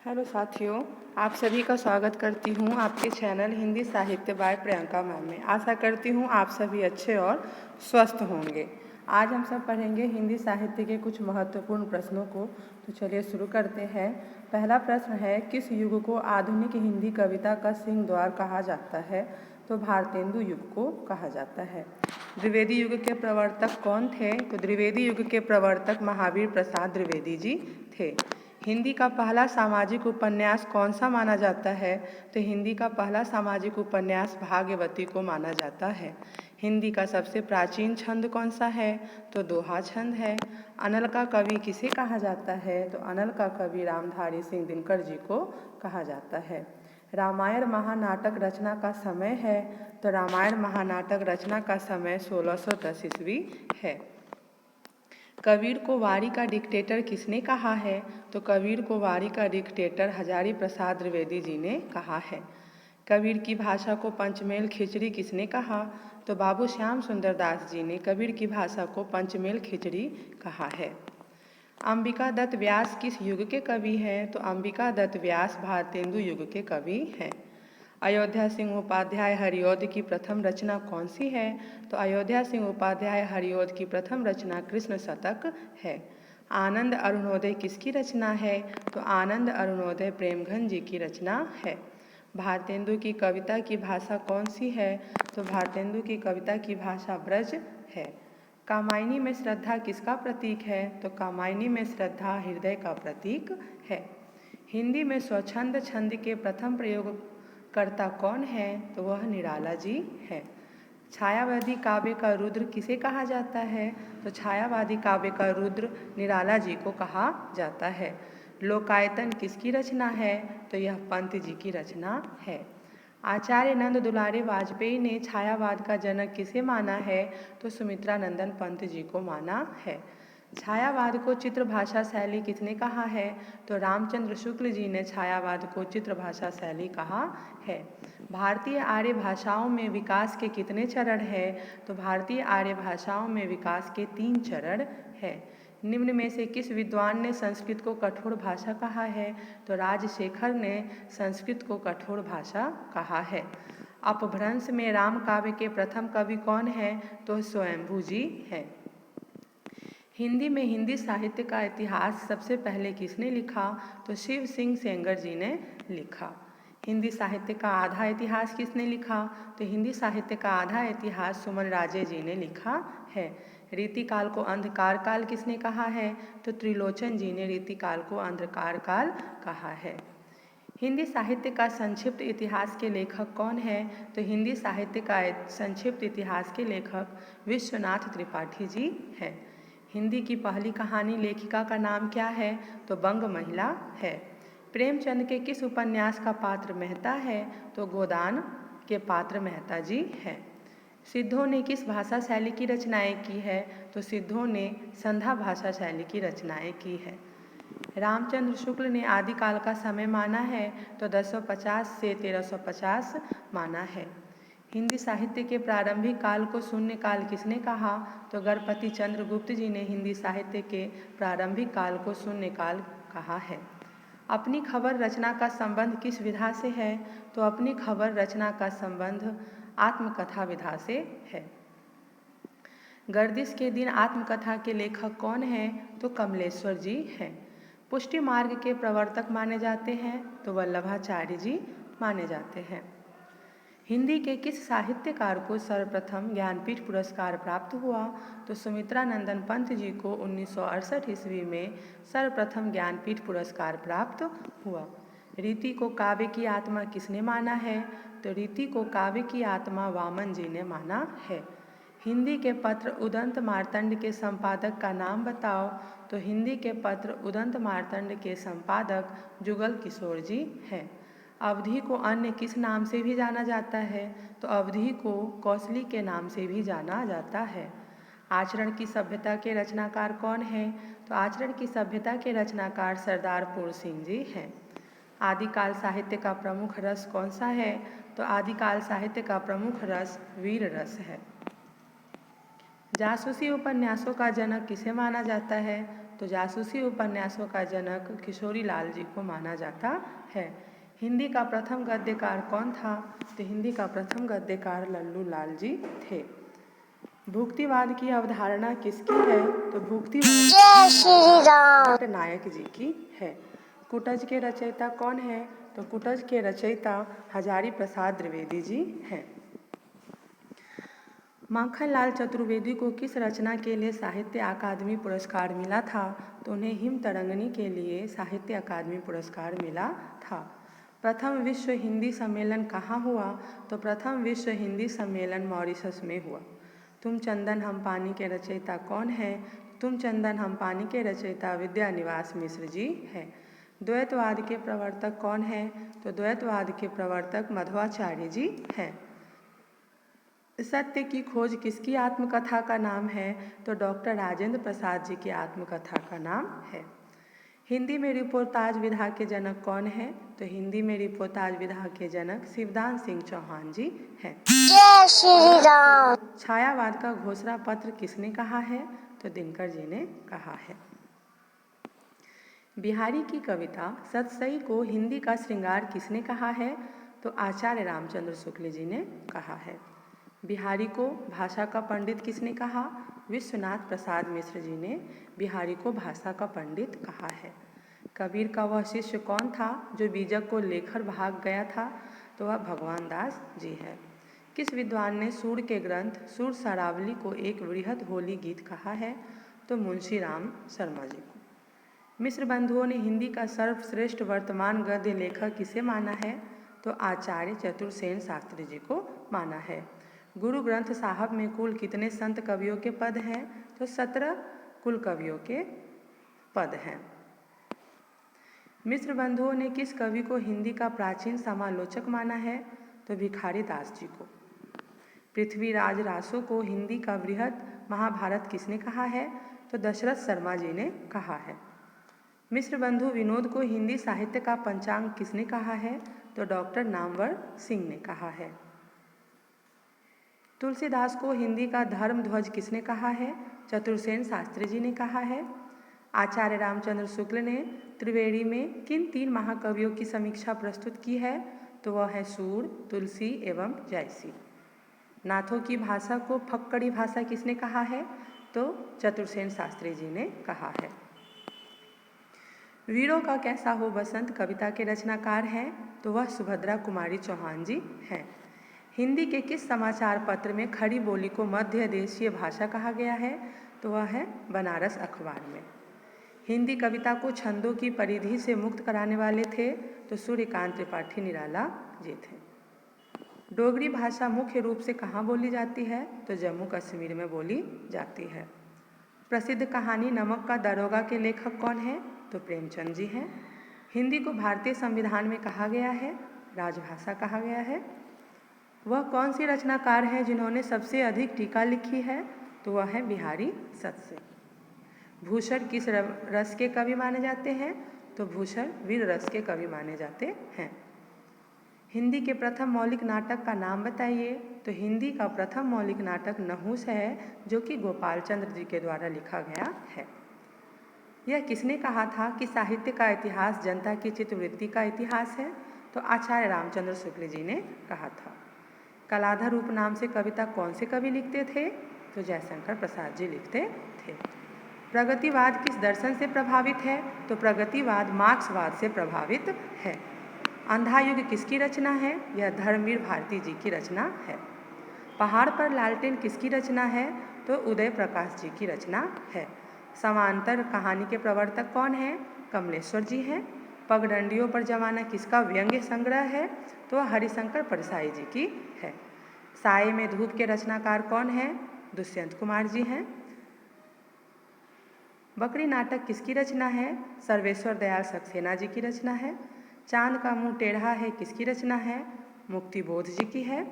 Hello साथियों, आप सभी का स्वागत करती हूँ आपके चैनल हिंदी साहित्य बाय प्रियंका मैम में। आशा करती हूँ आप सभी अच्छे और स्वस्थ होंगे। आज हम सब पढ़ेंगे हिंदी साहित्य के कुछ महत्वपूर्ण प्रश्नों को। तो चलिए शुरू करते हैं। पहला प्रश्न है, किस युग को आधुनिक हिंदी कविता का सिंह द्वार कहा जाता है? तो भारतेंदु युग को कहा जाता है। द्विवेदी युग के प्रवर्तक कौन थे? तो द्विवेदी युग के प्रवर्तक महावीर प्रसाद द्विवेदी जी थे। हिंदी का पहला सामाजिक उपन्यास कौन सा माना जाता है? तो हिंदी का पहला सामाजिक उपन्यास भाग्यवती को माना जाता है। हिंदी का सबसे प्राचीन छंद कौन सा है? तो दोहा छंद है। अनल का कवि किसे कहा जाता है? तो अनल का कवि रामधारी सिंह दिनकर जी को कहा जाता है। रामायण महानाटक रचना का समय है? तो रामायण महानाटक रचना का समय 1610 ईस्वी है। कबीर को वारी का डिक्टेटर किसने कहा है? तो कबीर को वारी का डिक्टेटर हजारी प्रसाद द्विवेदी जी ने कहा है। कबीर की भाषा को पंचमेल खिचड़ी किसने कहा? तो बाबू श्याम सुंदर दास जी ने कबीर की भाषा को पंचमेल खिचड़ी कहा है। अंबिका दत्त व्यास किस युग के कवि हैं? तो अंबिका दत्त व्यास भारतेंदु युग के कवि हैं। अयोध्या सिंह उपाध्याय हरिऔध की प्रथम रचना कौन सी है? तो अयोध्या सिंह उपाध्याय हरिऔध की प्रथम रचना कृष्ण शतक है। आनंद अरुणोदय किसकी रचना है? तो आनंद अरुणोदय प्रेमघन जी की रचना है। भारतेंदु की कविता की भाषा कौन सी है? तो भारतेंदु की कविता की भाषा ब्रज है। कामायनी में श्रद्धा किसका प्रतीक है? तो कामायनी में श्रद्धा हृदय का प्रतीक है। हिंदी में स्वच्छंद छंद के प्रथम प्रयोगकर्ता कौन है? तो वह निराला जी है। छायावादी काव्य का रुद्र किसे कहा जाता है? तो छायावादी काव्य का रुद्र निराला जी को कहा जाता है। लोकायतन किसकी रचना है? तो यह पंत जी की रचना है। आचार्य नंद दुलारे वाजपेयी ने छायावाद का जनक किसे माना है? तो सुमित्रा नंदन पंत जी को माना है। छायावाद को चित्र भाषा शैली किसने कहा है? तो रामचंद्र शुक्ल जी ने छायावाद को चित्र भाषा शैली कहा है। भारतीय आर्य भाषाओं में विकास के कितने चरण हैं? तो भारतीय आर्य भाषाओं में विकास के 3 चरण हैं। निम्न में से किस विद्वान ने संस्कृत को कठोर भाषा कहा है? तो राजशेखर ने संस्कृत को कठोर भाषा कहा है। अपभ्रंश में राम काव्य के प्रथम कवि कौन है? तो स्वयंभू जी हैं। हिंदी में हिंदी साहित्य का इतिहास सबसे पहले किसने लिखा? तो शिव सिंह सेंगर जी ने लिखा। हिंदी साहित्य का आधा इतिहास किसने लिखा? तो हिंदी साहित्य का आधा इतिहास सुमन राजे जी ने लिखा है। रीतिकाल को अंधकार काल किसने कहा है? तो त्रिलोचन जी ने रीतिकाल को अंधकार काल कहा है। हिंदी साहित्य का संक्षिप्त इतिहास के लेखक कौन है? तो हिंदी साहित्य का संक्षिप्त इतिहास के लेखक विश्वनाथ त्रिपाठी जी हैं। हिंदी की पहली कहानी लेखिका का नाम क्या है? तो बंग महिला है। प्रेमचंद के किस उपन्यास का पात्र मेहता है? तो गोदान के पात्र मेहता जी हैं। सिद्धों ने किस भाषा शैली की रचनाएं की है? तो सिद्धों ने संध्या भाषा शैली की रचनाएं की है। रामचंद्र शुक्ल ने आदिकाल का समय माना है? तो 1050 से 1350 माना है। हिंदी साहित्य के प्रारंभिक काल को शून्य काल किसने कहा? तो गणपति चंद्रगुप्त जी ने हिंदी साहित्य के प्रारंभिक काल को शून्य काल कहा है। अपनी खबर रचना का संबंध किस विधा से है? तो अपनी खबर रचना का संबंध आत्मकथा विधा से है। गर्दिश के दिन आत्मकथा के लेखक कौन हैं? तो कमलेश्वर जी हैं। पुष्टि मार्ग के प्रवर्तक माने जाते हैं? तो वल्लभाचार्य जी माने जाते हैं। हिंदी के किस साहित्यकार को सर्वप्रथम ज्ञानपीठ पुरस्कार प्राप्त हुआ? तो सुमित्रा नंदन पंत जी को 1968 ईस्वी में सर्वप्रथम ज्ञानपीठ पुरस्कार प्राप्त हुआ। रीति को काव्य की आत्मा किसने माना है? तो रीति को काव्य की आत्मा वामन जी ने माना है। हिंदी के पत्र उदंत मार्तंड के संपादक का नाम बताओ। तो हिंदी के पत्र उदंत मार्तंड के संपादक जुगल किशोर जी हैं। अवधि को अन्य किस नाम से भी जाना जाता है? तो अवधि को कौसली के नाम से भी जाना जाता है। आचरण की सभ्यता के रचनाकार कौन है? तो आचरण की सभ्यता के रचनाकार सरदार पूर्ण सिंह जी हैं। आदिकाल साहित्य का प्रमुख रस कौन सा है? तो आदिकाल साहित्य का प्रमुख रस वीर रस है। जासूसी उपन्यासों का जनक किसे माना जाता है? तो जासूसी उपन्यासों का जनक किशोरी लाल जी को माना जाता है। हिंदी का प्रथम गद्यकार कौन था? तो हिंदी का प्रथम गद्यकार लल्लू लाल जी थे। भुक्तिवाद की अवधारणा किसकी है? तो भुक्तिवाद नायक जी की है। कुटज के रचयिता कौन है? तो कुटज के रचयिता हजारी प्रसाद द्विवेदी जी हैं। माखनलाल चतुर्वेदी को किस रचना के लिए साहित्य अकादमी पुरस्कार मिला था? तो उन्हें हिम तरंगिणी के लिए साहित्य अकादमी पुरस्कार मिला था। प्रथम विश्व हिंदी सम्मेलन कहाँ हुआ? तो प्रथम विश्व हिंदी सम्मेलन मॉरिशस में हुआ। तुम चंदन हम पानी के रचयिता कौन है? तुम चंदन हम पानी के रचयिता विद्यानिवास मिश्र जी हैं। द्वैतवाद के प्रवर्तक कौन है? तो द्वैतवाद के प्रवर्तक मध्वाचार्य जी हैं। सत्य की खोज किसकी आत्मकथा का नाम है? तो डॉक्टर राजेंद्र प्रसाद जी की आत्मकथा का नाम है। हिंदी में रिपोर्ताज विधा के जनक कौन है? तो हिंदी में रिपोर्ताज विधा के जनक शिवदान सिंह चौहान जी हैं। जय श्री राम। छायावाद का घोषणा पत्र किसने कहा है? तो दिनकर जी ने कहा है। बिहारी की कविता सतसई को हिंदी का श्रृंगार किसने कहा है? तो आचार्य रामचंद्र शुक्ल जी ने कहा है। बिहारी को भाषा का पंडित किसने कहा? विश्वनाथ प्रसाद मिश्र जी ने बिहारी को भाषा का पंडित कहा है। कबीर का वह शिष्य कौन था जो बीजक को लेकर भाग गया था? तो वह भगवान दास जी है। किस विद्वान ने सूर के ग्रंथ सूर सरावली को एक वृहद होली गीत कहा है? तो मुंशी राम शर्मा जी को। मिश्र बंधुओं ने हिंदी का सर्वश्रेष्ठ वर्तमान गद्य लेखक किसे माना है? तो आचार्य चतुर्सेन शास्त्री जी को माना है। गुरु ग्रंथ साहब में कुल कितने संत कवियों के पद हैं? तो 17 कुल कवियों के पद हैं। मिश्र बंधुओं ने किस कवि को हिंदी का प्राचीन समालोचक माना है? तो भिखारी दास जी को। पृथ्वीराज रासो को हिंदी का वृहद महाभारत किसने कहा है? तो दशरथ शर्मा जी ने कहा है। मिश्र बंधु विनोद को हिंदी साहित्य का पंचांग किसने कहा है? तो डॉक्टर नामवर सिंह ने कहा है। तुलसीदास को हिंदी का धर्म ध्वज किसने कहा है? चतुर्सेन शास्त्री जी ने कहा है। आचार्य रामचंद्र शुक्ल ने त्रिवेणी में किन 3 महाकवियों की समीक्षा प्रस्तुत की है? तो वह है सूर, तुलसी एवं जयसी। नाथों की भाषा को फक्कड़ी भाषा किसने कहा है? तो चतुर्सेन शास्त्री जी ने कहा है। वीरों का कैसा हो बसंत कविता के रचनाकार हैं? तो वह सुभद्रा कुमारी चौहान जी हैं। हिंदी के किस समाचार पत्र में खड़ी बोली को मध्य देशीय भाषा कहा गया है? तो वह है बनारस अखबार में। हिंदी कविता को छंदों की परिधि से मुक्त कराने वाले थे? तो सूर्यकांत त्रिपाठी निराला जी थे। डोगरी भाषा मुख्य रूप से कहाँ बोली जाती है? तो जम्मू कश्मीर में बोली जाती है। प्रसिद्ध कहानी नमक का दरोगा के लेखक कौन है? तो प्रेमचंद जी हैं। हिंदी को भारतीय संविधान में कहा गया है, राजभाषा कहा गया है। वह कौन सी रचनाकार हैं जिन्होंने सबसे अधिक टीका लिखी है? तो वह है बिहारी सतसे। भूषण किस रस के कवि माने जाते हैं? तो भूषण वीर रस के कवि माने जाते हैं। हिंदी के प्रथम मौलिक नाटक का नाम बताइए। तो हिंदी का प्रथम मौलिक नाटक नहुस है, जो कि गोपाल चंद्र जी के द्वारा लिखा गया है। यह किसने कहा था कि साहित्य का इतिहास जनता की चित्तवृत्ति का इतिहास है? तो आचार्य रामचंद्र शुक्ल जी ने कहा था। कलाधर उपनाम से कविता कौन से कवि लिखते थे? तो जयशंकर प्रसाद जी लिखते थे। प्रगतिवाद किस दर्शन से प्रभावित है? तो प्रगतिवाद मार्क्सवाद से प्रभावित है। अंधा युग किसकी रचना है? यह धर्मवीर भारती जी की रचना है। पहाड़ पर लालटेन किसकी रचना है? तो उदय प्रकाश जी की रचना है। समांतर कहानी के प्रवर्तक कौन है? कमलेश्वर जी हैं। पगडंडियों पर जमाना किसका व्यंग्य संग्रह है? तो हरिशंकर परसाई जी की है। साये में धूप के रचनाकार कौन है? दुष्यंत कुमार जी हैं। बकरी नाटक किसकी रचना है? सर्वेश्वर दयाल सक्सेना जी की रचना है। चांद का मुंह टेढ़ा है किसकी रचना है? मुक्तिबोध जी की है।